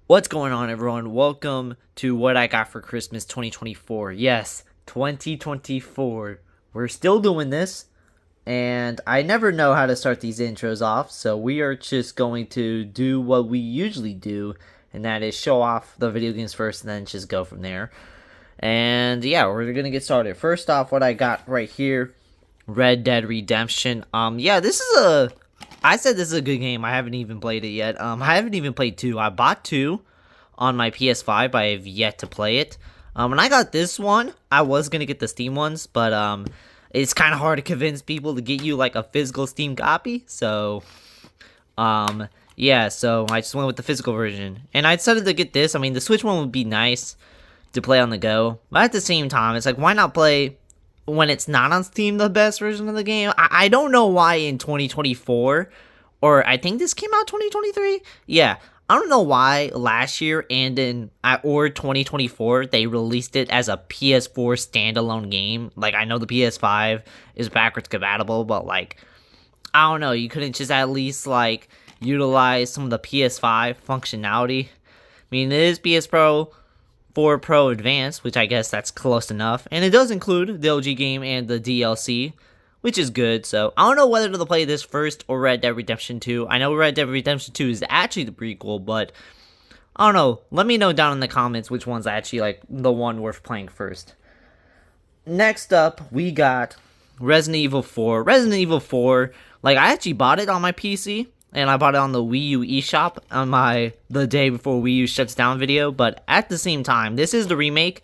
What's going on, everyone? Welcome to What I Got for Christmas 2024. Yes, 2024. We're still doing this, and I never know how to start these intros off, so we are just going to do what we usually do, and that is show off the video games first and then just go from there. And yeah, we're gonna get started. First off, what I got right here, Red Dead Redemption. Yeah, I said this is a good game. I haven't even played it yet. I haven't even played 2. I bought 2 on my PS5, but I have yet to play it. And I got this one. I was gonna get the Steam ones, but it's kind of hard to convince people to get you like a physical Steam copy. So, yeah. So I just went with the physical version, and I decided to get this. I mean, the Switch one would be nice to play on the go, but at the same time, it's like, why not play when it's not on Steam the best version of the game? I don't know why in 2024, or I think this came out 2023. Yeah, I don't know why last year and or 2024 they released it as a PS4 standalone game. Like, I know the PS5 is backwards compatible, but like, I don't know, you couldn't just at least like utilize some of the PS5 functionality. I mean, it is PS Pro 4 Pro Advance, which I guess that's close enough, and it does include the OG game and the DLC, which is good. So I don't know whether to play this first or Red Dead Redemption 2. I know Red Dead Redemption 2 is actually the prequel, but I don't know. Let me know down in the comments which one's actually like the one worth playing first. Next up, we got Resident Evil 4. Resident Evil 4, like, I actually bought it on my PC, and I bought it on the Wii U eShop on the day before Wii U shuts down video. But at the same time, this is the remake,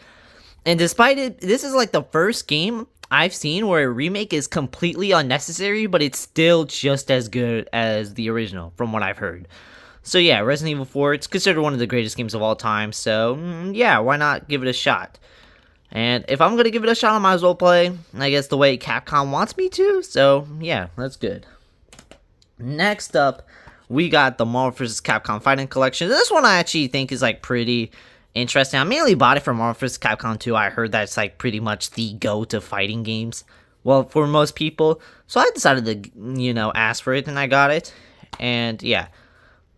and despite it, this is like the first game I've seen where a remake is completely unnecessary, but it's still just as good as the original, from what I've heard. So yeah, Resident Evil 4, it's considered one of the greatest games of all time, so yeah, why not give it a shot? And if I'm gonna give it a shot, I might as well play, I guess, the way Capcom wants me to, so yeah, that's good. Next up, we got the Marvel vs. Capcom Fighting Collection. This one I actually think is like pretty interesting. I mainly bought it for Marvel vs. Capcom 2. I heard that's like pretty much the go-to fighting games, well, for most people. So I decided to, ask for it, and I got it. And yeah.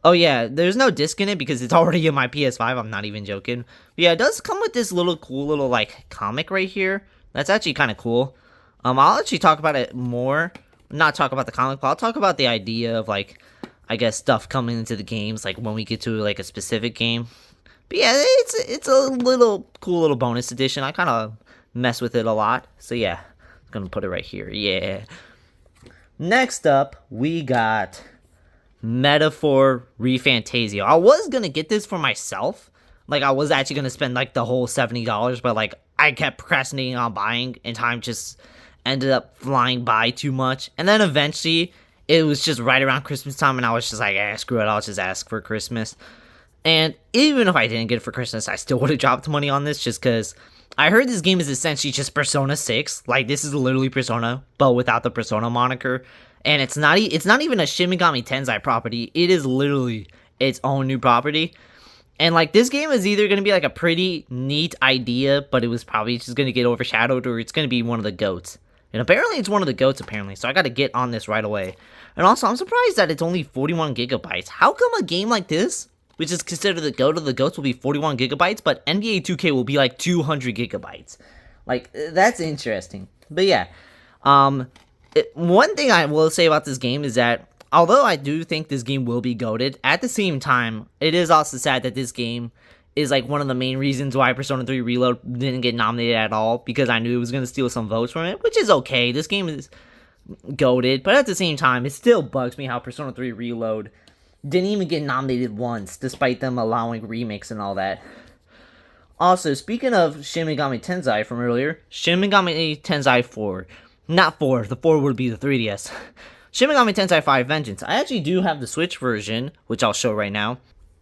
Oh yeah, there's no disc in it because it's already in my PS5. I'm not even joking. But yeah, it does come with this cool little like comic right here. That's actually kind of cool. I'll actually talk about it more. Not talk about the comic, but I'll talk about the idea of like, I guess, stuff coming into the games, like when we get to like a specific game. But yeah, it's a cool little bonus edition. I kind of mess with it a lot. So yeah, I'm gonna put it right here. Yeah. Next up, we got Metaphor ReFantazio. I was gonna get this for myself. Like, I was actually gonna spend like the whole $70, but like, I kept procrastinating on buying, and time just ended up flying by too much. And then eventually, it was just right around Christmas time, and I was just like, screw it, I'll just ask for Christmas. And even if I didn't get it for Christmas, I still would have dropped money on this, just because I heard this game is essentially just Persona 6. Like, this is literally Persona, but without the Persona moniker. And it's not even a Shin Megami Tensei property. It is literally its own new property. And like, this game is either going to be like a pretty neat idea, but it was probably just going to get overshadowed, or it's going to be one of the GOATs. And apparently it's one of the GOATs, apparently, so I gotta get on this right away. And also, I'm surprised that it's only 41 gigabytes. How come a game like this, which is considered the GOAT of the GOATs, will be 41 gigabytes, but NBA 2K will be like 200 gigabytes? Like, that's interesting. But yeah, one thing I will say about this game is that, although I do think this game will be GOATed, at the same time, it is also sad that this game is like one of the main reasons why Persona 3 Reload didn't get nominated at all, because I knew it was going to steal some votes from it, which is okay. This game is goated, but at the same time, it still bugs me how Persona 3 Reload didn't even get nominated once, despite them allowing remakes and all that. Also, speaking of Shin Megami Tensei from earlier, Shin Megami Tensei 4. Not 4, the 4 would be the 3DS. Shin Megami Tensei 5 Vengeance. I actually do have the Switch version, which I'll show right now.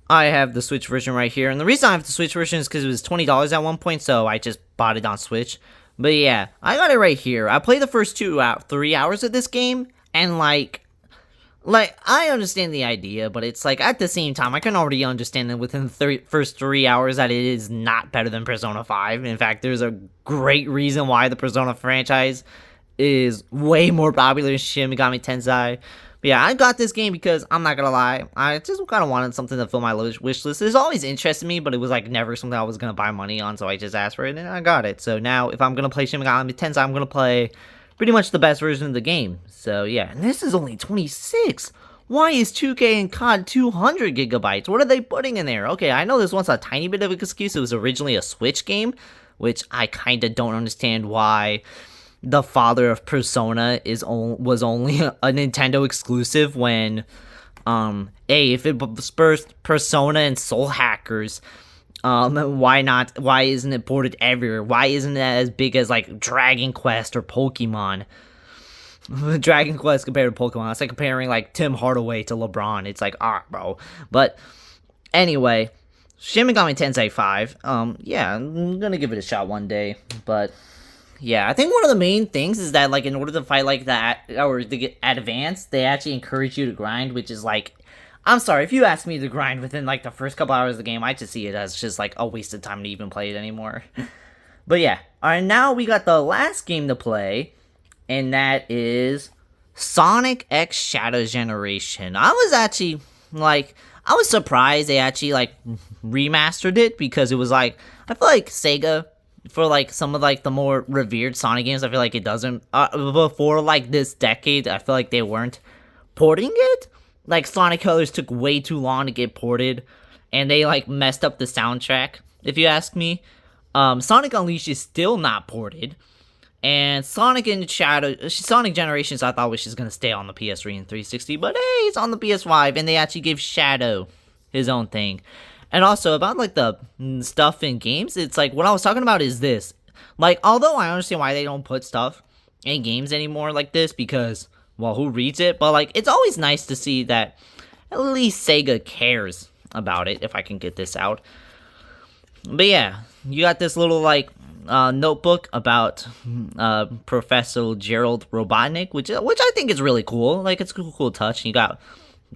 I have the Switch version right here, and the reason I have the Switch version is because it was $20 at one point, so I just bought it on Switch. But yeah, I got it right here. I played the first 3 hours of this game, and like, I understand the idea, but it's like, at the same time, I can already understand that within the first 3 hours that it is not better than Persona 5. In fact, there's a great reason why the Persona franchise is way more popular than Shin Megami Tensei. But yeah, I got this game because I'm not gonna lie, I just kind of wanted something to fill my wish list. It's always interested me, but it was like never something I was gonna buy money on, so I just asked for it and I got it. So now, if I'm gonna play Shin Megami Tensei, I'm gonna play pretty much the best version of the game. So yeah, and this is only 26. Why is 2K and COD 200 gigabytes? What are they putting in there? Okay, I know this one's a tiny bit of an excuse. It was originally a Switch game, which I kind of don't understand why the father of Persona was only a Nintendo exclusive when, if it was first Persona and Soul Hackers, why not? Why isn't it ported everywhere? Why isn't it as big as like Dragon Quest or Pokemon? Dragon Quest compared to Pokemon, it's like comparing like Tim Hardaway to LeBron. It's like, bro. But anyway, Shin Megami Tensei 5. Yeah, I'm gonna give it a shot one day. But yeah, I think one of the main things is that like in order to fight like that or to get advanced, they actually encourage you to grind, which is like, I'm sorry if you ask me to grind within like the first couple hours of the game, I just see it as just like a waste of time to even play it anymore. But yeah, alright, now we got the last game to play. And that is Sonic X Shadow Generation. I was actually, like, I was surprised they actually, like, remastered it, because it was, like, I feel like Sega, for, like, some of, like, the more revered Sonic games, I feel like it doesn't, before, like, this decade, I feel like they weren't porting it. Like, Sonic Colors took way too long to get ported, and they, like, messed up the soundtrack, if you ask me. Sonic Unleashed is still not ported. And Sonic Generations, I thought was just gonna stay on the PS3 and 360, but hey, it's on the PS5, and they actually gave Shadow his own thing. And also, about like the stuff in games, it's like, what I was talking about is this. Like, although I understand why they don't put stuff in games anymore like this, because, well, who reads it? But like, it's always nice to see that at least Sega cares about it, if I can get this out. But yeah, you got this little, like, notebook about Professor Gerald Robotnik, which I think is really cool. Like, it's a cool touch. And you got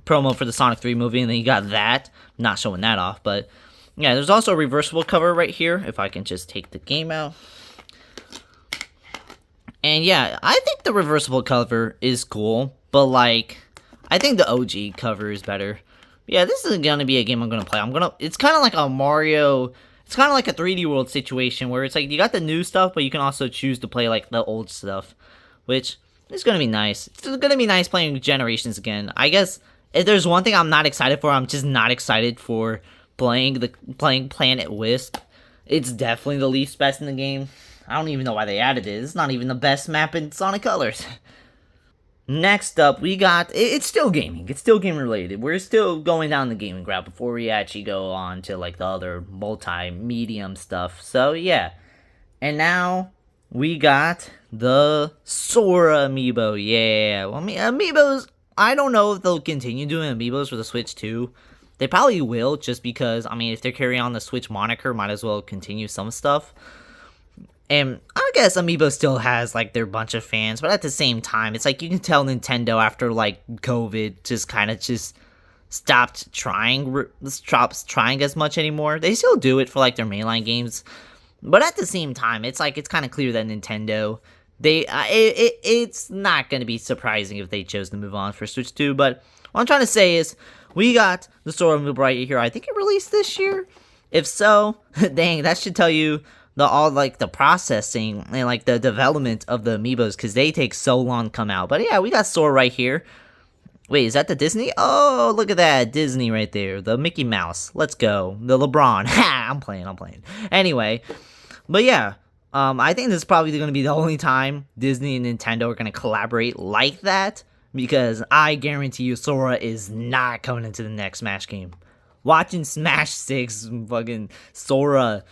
promo for the Sonic 3 movie, and then you got that. Not showing that off, but yeah, there's also a reversible cover right here, if I can just take the game out. And yeah, I think the reversible cover is cool, but like, I think the OG cover is better. Yeah, this is gonna be a game I'm gonna play. It's kind of like a Mario. It's kind of like a 3D World situation where it's like you got the new stuff, but you can also choose to play like the old stuff, which is going to be nice. It's going to be nice playing Generations again. I guess if there's one thing I'm not excited for, I'm just not excited for playing Planet Wisp. It's definitely the least best in the game. I don't even know why they added it. It's not even the best map in Sonic Colors. Next up, we got, it's still gaming. It's still game related. We're still going down the gaming route before we actually go on to like the other multi-medium stuff. So yeah. And now we got the Sora amiibo. Yeah. Well, I mean, amiibos, I don't know if they'll continue doing amiibos for the Switch too. They probably will, just because, I mean, if they're carrying on the Switch moniker, might as well continue some stuff. And I guess Amiibo still has, like, their bunch of fans, but at the same time, it's like, you can tell Nintendo after, like, COVID just kind of just stopped trying as much anymore. They still do it for, like, their mainline games, but at the same time, it's like, it's kind of clear that Nintendo, it's not going to be surprising if they chose to move on for Switch 2, but what I'm trying to say is, we got the Sora Amiibo right here. I think it released this year. If so, dang, that should tell you the processing and like the development of the amiibos, because they take so long to come out. But yeah, we got Sora right here. Wait, is that the Disney? Oh, look at that, Disney right there, the Mickey Mouse. Let's go, the LeBron. Ha, I'm playing. Anyway, but yeah, I think this is probably going to be the only time Disney and Nintendo are going to collaborate like that, because I guarantee you Sora is not coming into the next Smash game. Watching Smash 6, fucking Sora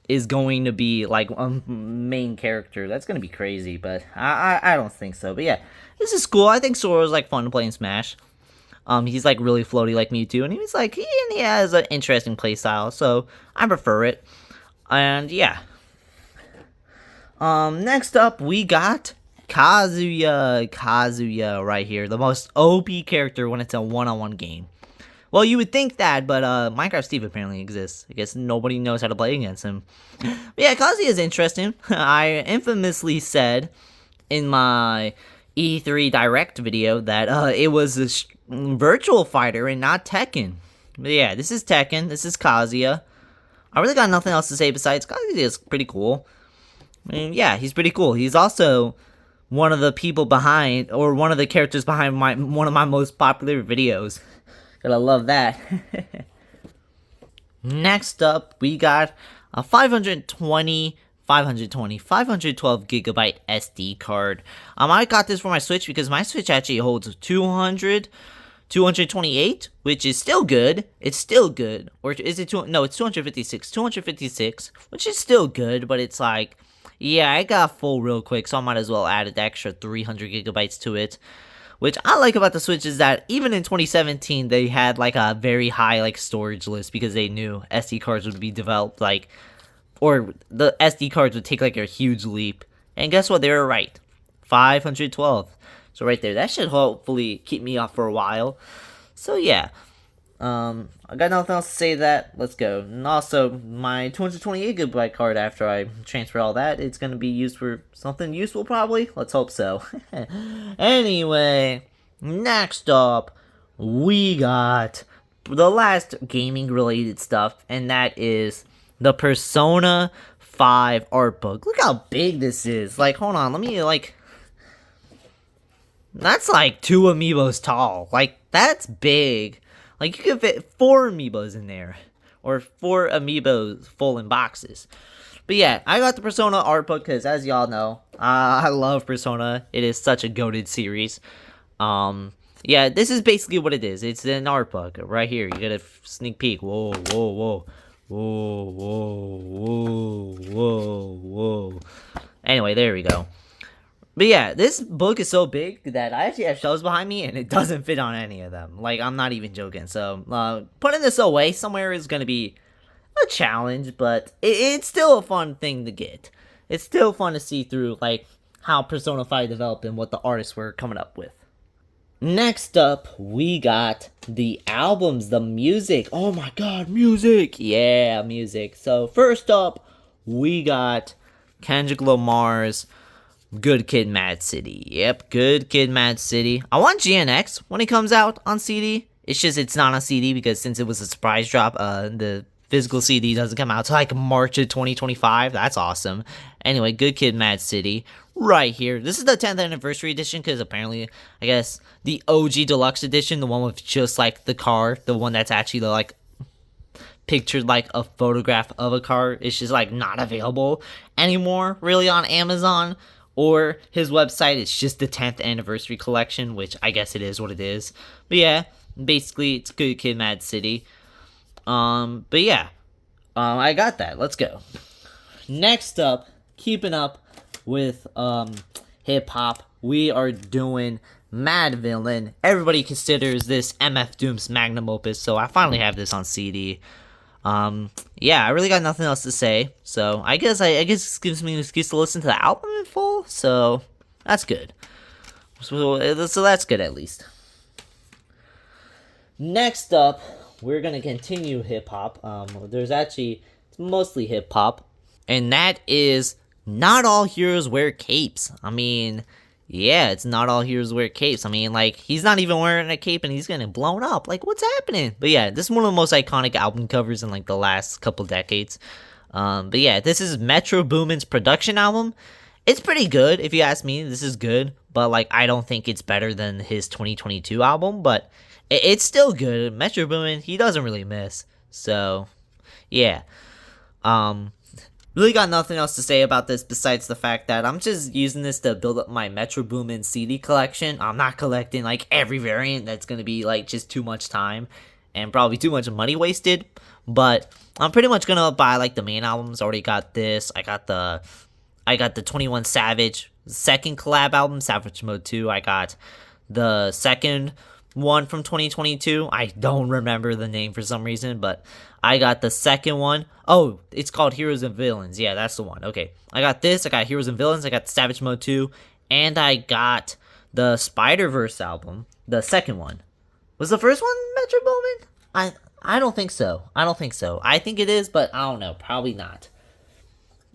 is going to be like a main character. That's going to be crazy, but I don't think so. But yeah, this is cool. I think Sora's like fun to play in Smash. He's like really floaty like Mewtwo, and he's like, he has an interesting playstyle, so I prefer it. And yeah. Next up, we got Kazuya right here, the most OP character when it's a one-on-one game. Well, you would think that, but Minecraft Steve apparently exists. I guess nobody knows how to play against him. But yeah, Kazuya is interesting. I infamously said in my E3 Direct video that it was a Virtual Fighter and not Tekken. But yeah, this is Tekken. This is Kazuya. I really got nothing else to say besides Kazuya is pretty cool. I mean, yeah, he's pretty cool. He's also one of the people behind, or one of the characters behind one of my most popular videos. Gotta love that. Next up, we got a 512 gigabyte SD card. I got this for my Switch because my Switch actually holds 228, which is still good. It's still good. Or is it no, it's 256, which is still good, but it's like, yeah, I got full real quick, so I might as well add an extra 300 gigabytes to it. Which I like about the Switch is that even in 2017, they had like a very high like storage list because they knew SD cards would be developed like, or the SD cards would take like a huge leap. And guess what? They were right. 512. So right there, that should hopefully keep me up for a while. So yeah, I got nothing else to say to that. Let's go. And also, my 228 gigabyte card, after I transfer all that, it's going to be used for something useful probably. Let's hope so. Anyway, next up, we got the last gaming related stuff, and that is the Persona 5 art book. Look how big this is. Like, hold on, let me like... That's like 2 amiibos tall. Like, that's big. Like, you could fit 4 amiibos in there. Or 4 amiibos full in boxes. But yeah, I got the Persona art book because, as y'all know, I love Persona. It is such a goated series. Yeah, this is basically what it is. It's an art book. Right here, you get a sneak peek. Whoa, whoa, whoa. Whoa, whoa, whoa, whoa, whoa. Anyway, there we go. But yeah, this book is so big that I actually have shelves behind me and it doesn't fit on any of them. Like, I'm not even joking. So, putting this away somewhere is going to be a challenge, but it's still a fun thing to get. It's still fun to see through, like, how Persona 5 developed and what the artists were coming up with. Next up, we got the albums, the music. Oh my god, music! Yeah, music. So, first up, we got Kendrick Lamar's Good Kid, Mad City. Yep, Good Kid, Mad City. I want GNX when it comes out on CD. It's just it's not on CD because since it was a surprise drop, the physical CD doesn't come out till like March of 2025. That's awesome. Anyway, Good Kid, Mad City. Right here. This is the 10th anniversary edition because apparently, I guess, the OG Deluxe edition, the one with just like the car, the one that's actually the like pictured like a photograph of a car, is just like not available anymore really on Amazon. Or his website, it's just the 10th anniversary collection, which I guess it is what it is. But yeah, basically, it's Good Kid, Mad City. But yeah, I got that. Let's go. Next up, keeping up with hip-hop, we are doing Madvillain. Everybody considers this MF Doom's magnum opus, so I finally have this on CD. Yeah, I really got nothing else to say, so I guess this gives me an excuse to listen to the album in full, so that's good. So that's good at least. Next up, we're gonna continue hip-hop. It's mostly hip-hop, and that is Not All Heroes Wear Capes. I mean, yeah, it's Not All Heroes Wear Capes. I mean, like, he's not even wearing a cape and he's getting blown up. Like, what's happening? But yeah, this is one of the most iconic album covers in, like, the last couple decades. But yeah, this is Metro Boomin's production album. It's pretty good, if you ask me. This is good. But, like, I don't think it's better than his 2022 album. But it's still good. Metro Boomin, he doesn't really miss. So, yeah. Really got nothing else to say about this besides the fact that I'm just using this to build up my Metro Boomin CD collection. I'm not collecting like every variant. That's going to be like just too much time and probably too much money wasted. But I'm pretty much going to buy like the main albums. I already got this. I got the 21 Savage second collab album, Savage Mode 2. I got the second one from 2022. I don't remember the name for some reason, but I got the second one. Oh, it's called Heroes and Villains. Yeah, that's the one. Okay. I got this. I got Heroes and Villains. I got the Savage Mode 2. And I got the Spider-Verse album. The second one. Was the first one Metro Boomin? I don't think so. I think it is, but I don't know. Probably not.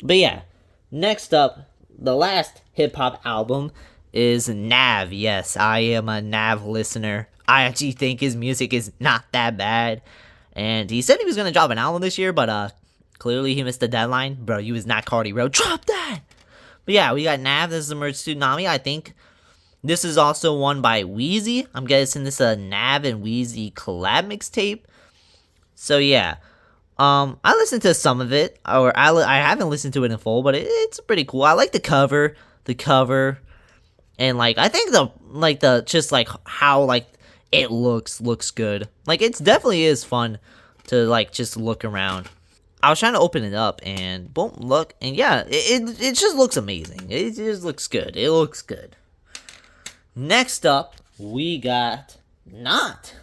But yeah. Next up, the last hip-hop album is Nav. Yes, I am a Nav listener. I actually think his music is not that bad. And he said he was gonna drop an album this year, but clearly he missed the deadline. Bro, you was not Cardi, bro. Drop that! But yeah, we got Nav. This is a merge Tsunami. I think this is also one by Wheezy. I'm guessing this is a Nav and Wheezy collab mixtape. So yeah. I listened to some of it, or I haven't listened to it in full, but it's pretty cool. I like the cover, and like I think the just like how like it looks good. Like it's definitely is fun to like just look around. I was trying to open it up and boom, look, and yeah, it just looks amazing. It just looks good. It looks good. Next up, we got not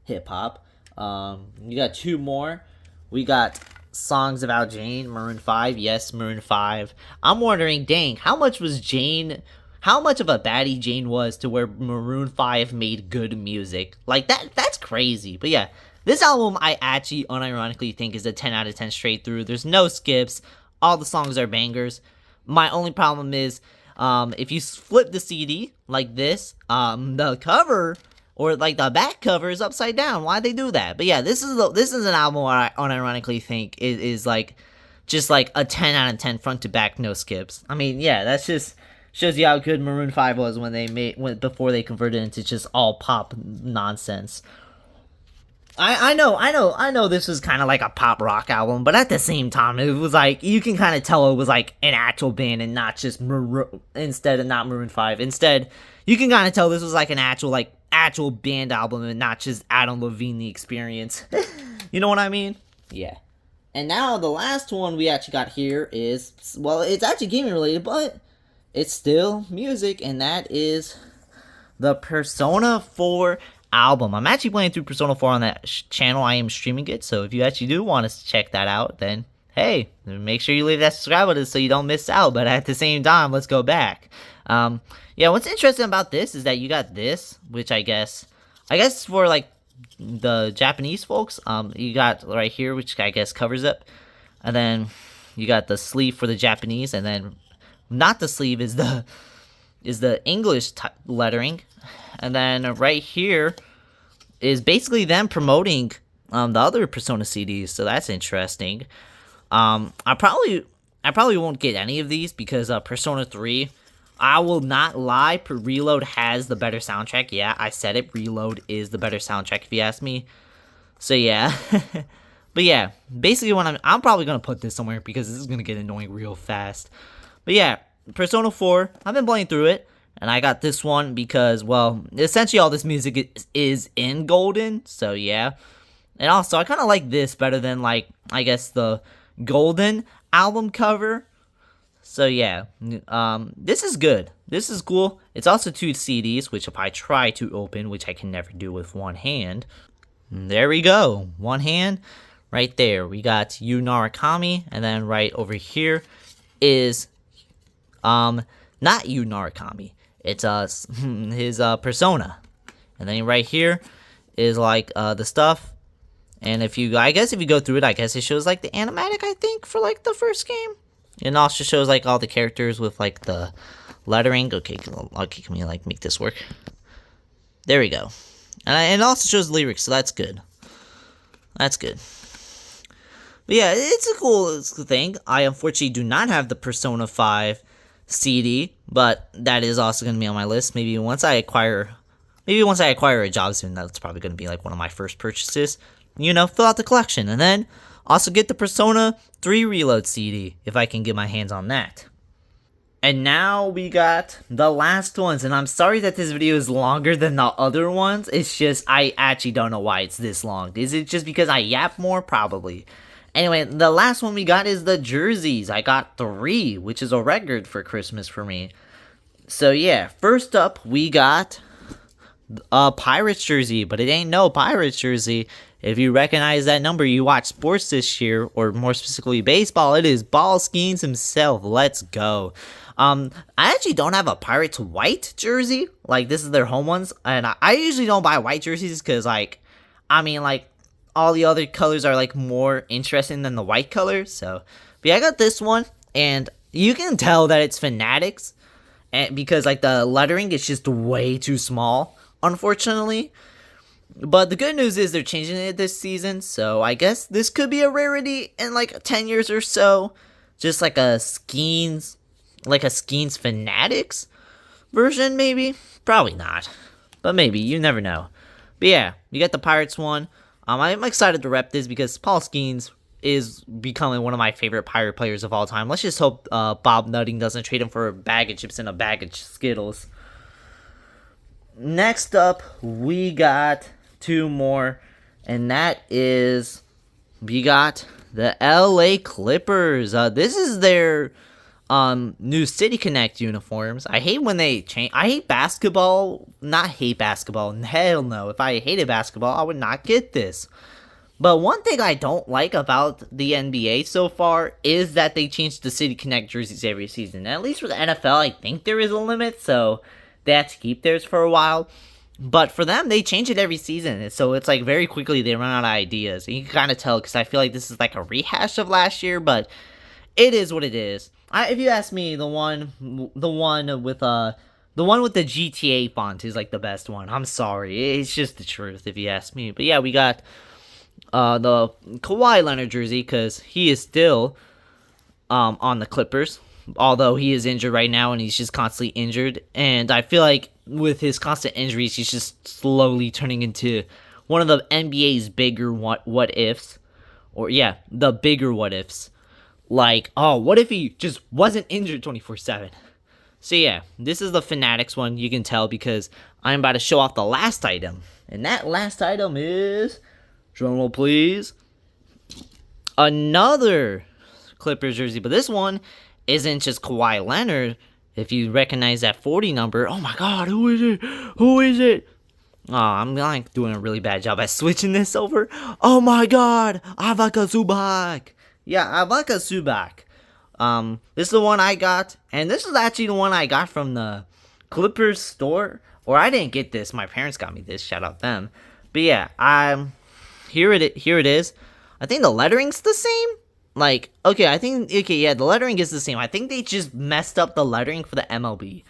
hip hop. You got two more. We got Songs About Jane, Maroon 5. Yes, Maroon 5. I'm wondering, dang, how much of a baddie Jane was to where Maroon 5 made good music? Like, that's crazy. But yeah, this album I actually unironically think is a 10 out of 10 straight through. There's no skips. All the songs are bangers. My only problem is, if you flip the CD like this, the cover or like the back cover is upside down. Why'd they do that? But yeah, this is an album where I unironically think is like just like a 10 out of 10 front to back, no skips. I mean, yeah, that's just shows you how good Maroon 5 was before they converted into just all pop nonsense. I know this was kind of like a pop rock album, but at the same time, it was like, you can kind of tell it was like an actual band and not just Maroon 5. Instead, you can kind of tell this was like an actual band album and not just Adam Levine The Experience. You know what I mean? Yeah. And now the last one we actually got here is, well, it's actually gaming related, but it's still music, and that is the Persona 4 album. I'm actually playing through Persona 4 on that channel. I am streaming it, so if you actually do want to check that out, then hey, make sure you leave that subscribe button so you don't miss out. But at the same time, let's go back. Yeah, what's interesting about this is that you got this, which I guess for like the Japanese folks, you got right here, which I guess covers up, and then you got the sleeve for the Japanese, and then not the sleeve is the English lettering, and then right here is basically them promoting the other Persona CDs. So that's interesting. I probably won't get any of these because Persona 3, I will not lie, Reload has the better soundtrack. Yeah, I said it. Reload is the better soundtrack if you ask me. So yeah. But yeah, basically when I'm probably going to put this somewhere because this is going to get annoying real fast. But yeah, Persona 4, I've been playing through it, and I got this one because, well, essentially all this music is in Golden, so yeah. And also, I kind of like this better than, like, I guess the Golden album cover. So yeah, this is good. This is cool. It's also 2 CDs, which if I try to open, which I can never do with one hand, there we go. One hand, right there. We got Yu Narukami, and then right over here is not Yu Narukami. It's his Persona, and then right here is like the stuff. And if you go through it, I guess it shows like the animatic, I think, for like the first game. And also shows like all the characters with like the lettering. Okay, can we like make this work? There we go. And it also shows lyrics, so that's good. That's good. But yeah, it's a cool thing. I unfortunately do not have the Persona 5 CD, but that is also going to be on my list. Maybe once I acquire a job soon, that's probably going to be like one of my first purchases. You know, fill out the collection, and then also get the Persona 3 Reload CD if I can get my hands on that. And now we got the last ones, and I'm sorry that this video is longer than the other ones. It's just, I actually don't know why it's this long. Is it just because I yap more? Probably. Anyway, the last one we got is the jerseys. I got 3, which is a record for Christmas for me. So yeah, first up we got a Pirates jersey, but it ain't no Pirates jersey. If you recognize that number, you watch sports this year, or more specifically baseball, it is Ball Skeens himself. Let's go. I actually don't have a Pirates white jersey. Like, this is their home ones, and I usually don't buy white jerseys because, like, I mean, like, all the other colors are, like, more interesting than the white color, so. But yeah, I got this one, and you can tell that it's Fanatics, and because like the lettering is just way too small, unfortunately. But the good news is they're changing it this season, so I guess this could be a rarity in like 10 years or so. Just like a Skeens Fanatics version, maybe? Probably not. But maybe, you never know. But yeah, you got the Pirates one. I'm excited to rep this because Paul Skeens is becoming one of my favorite Pirate players of all time. Let's just hope Bob Nutting doesn't trade him for a bag of chips and a bag of Skittles. Next up, we got two more, and that is we got the LA Clippers. This is their new City Connect uniforms. I hate when they change. I hate basketball. Not hate basketball. Hell no. If I hated basketball, I would not get this. But one thing I don't like about the NBA so far is that they change the City Connect jerseys every season. At least for the NFL, I think there is a limit, so they have to keep theirs for a while. But for them, they change it every season, so it's like very quickly they run out of ideas. And you can kind of tell because I feel like this is like a rehash of last year, but it is what it is. If you ask me, the one with the GTA font is like the best one. I'm sorry, it's just the truth if you ask me. But yeah, we got the Kawhi Leonard jersey because he is still on the Clippers, although he is injured right now and he's just constantly injured. And I feel like with his constant injuries, he's just slowly turning into one of the NBA's bigger what ifs, or yeah, the bigger what ifs. Like, oh, what if he just wasn't injured 24/7? So yeah, this is the Fanatics one. You can tell because I'm about to show off the last item, and that last item is, drum roll please, another Clippers jersey, but this one isn't just Kawhi Leonard. If you recognize that 40 number, oh my god, who is it? Who is it? Oh, I'm like doing a really bad job at switching this over. Oh my god, Ivica Zubac. Yeah, Ivica Zubac. This is the one I got, and this is actually the one I got from the Clippers store. Or I didn't get this, my parents got me this, shout out them. But yeah, here it is. I think the lettering's the same. Like, the lettering is the same. I think they just messed up the lettering for the MLB,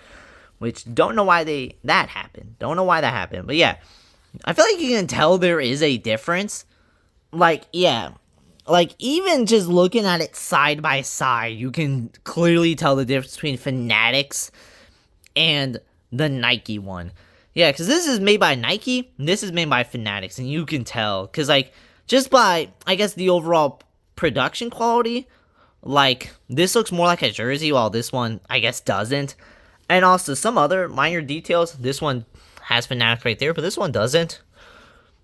which don't know why that happened. Don't know why that happened, but yeah, I feel like you can tell there is a difference. Like, yeah, like even just looking at it side by side, you can clearly tell the difference between Fanatics and the Nike one. Yeah, because this is made by Nike, and this is made by Fanatics, and you can tell, because like just by I guess the overall production quality, like this looks more like a jersey while this one I guess doesn't. And also some other minor details, this one has Fanatics right there but this one doesn't.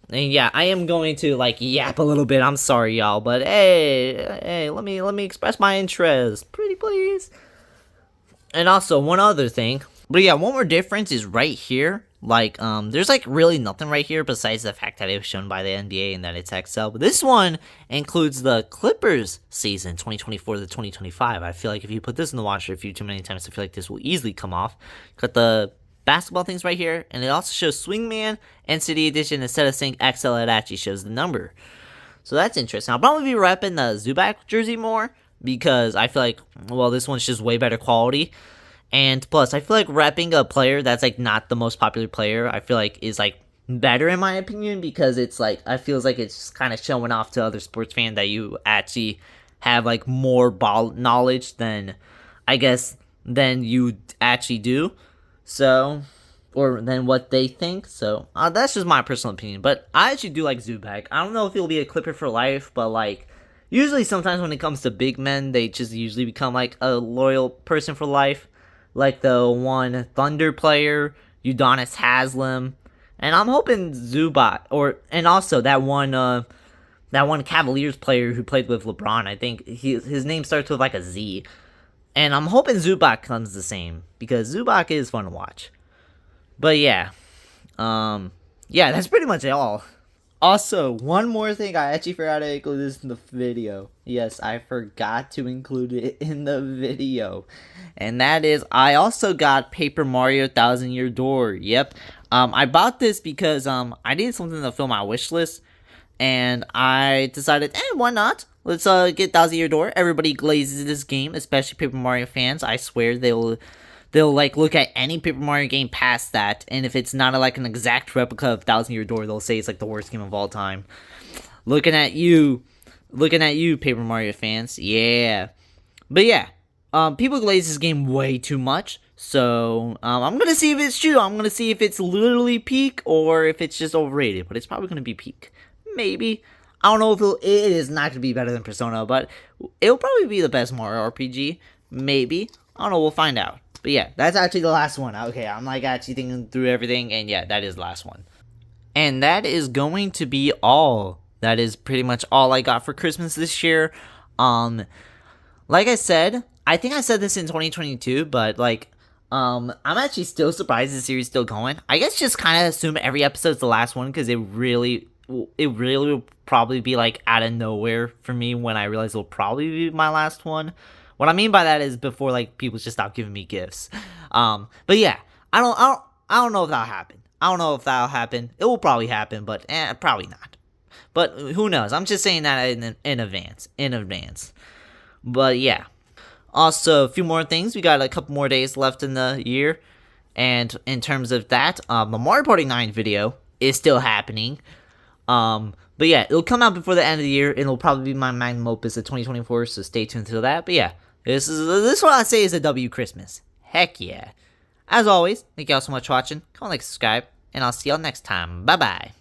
And yeah, I am going to like yap a little bit, I'm sorry y'all, but hey, let me express my interest pretty please. And also one other thing, but yeah, one more difference is right here. Like, there's like really nothing right here besides the fact that it was shown by the NBA and that it's XL. But this one includes the Clippers season 2024 to 2025. I feel like if you put this in the washer a few too many times, I feel like this will easily come off. Got the basketball things right here, and it also shows Swingman and City Edition. Instead of saying XL, it actually shows the number. So that's interesting. I'll probably be repping the Zubac jersey more because I feel like, well, this one's just way better quality. And plus, I feel like repping a player that's like not the most popular player, I feel like is like better in my opinion because it's like, I feels like it's just kind of showing off to other sports fans that you actually have like more ball knowledge than you actually do. So, or than what they think. So, that's just my personal opinion. But I actually do like Zubac. I don't know if he'll be a Clipper for life, but like, usually sometimes when it comes to big men, they just usually become like a loyal person for life. Like the one Thunder player, Udonis Haslem, and I'm hoping Zubac, and also that one Cavaliers player who played with LeBron. I think his name starts with like a Z, and I'm hoping Zubac comes the same because Zubac is fun to watch. But yeah, that's pretty much all. Also, one more thing, I actually forgot to include this in the video. Yes, I forgot to include it in the video. And that is, I also got Paper Mario Thousand Year Door. Yep. I bought this because I needed something to fill my wish list. And I decided, why not? Let's get Thousand Year Door. Everybody glazes this game, especially Paper Mario fans. I swear they will they'll like look at any Paper Mario game past that, and if it's not like an exact replica of Thousand Year Door, they'll say it's like the worst game of all time. Looking at you, Paper Mario fans. Yeah, but yeah, people glaze this game way too much. So I'm gonna see if it's true. I'm gonna see if it's literally peak or if it's just overrated. But it's probably gonna be peak. Maybe. I don't know if it is not gonna be better than Persona, but it'll probably be the best Mario RPG. Maybe. I don't know. We'll find out. But yeah, that's actually the last one. Okay, I'm like actually thinking through everything, and yeah, that is the last one. And that is going to be all. That is pretty much all I got for Christmas this year. Like I said, I think I said this in 2022, but like, I'm actually still surprised the series is still going. I guess just kind of assume every episode's the last one because it really will probably be like out of nowhere for me when I realize it'll probably be my last one. What I mean by that is before like people just stop giving me gifts. But yeah, I don't know if that'll happen. I don't know if that'll happen. It will probably happen, but probably not. But who knows? I'm just saying that in advance. But yeah. Also, a few more things. We got a couple more days left in the year. And in terms of that, the Mario Party 9 video is still happening. But yeah, it'll come out before the end of the year. And it'll probably be my magnum opus of 2024. So stay tuned to that. But yeah, this is what I say is a W Christmas. Heck yeah. As always, thank y'all so much for watching. Comment, like, subscribe. And I'll see y'all next time. Bye-bye.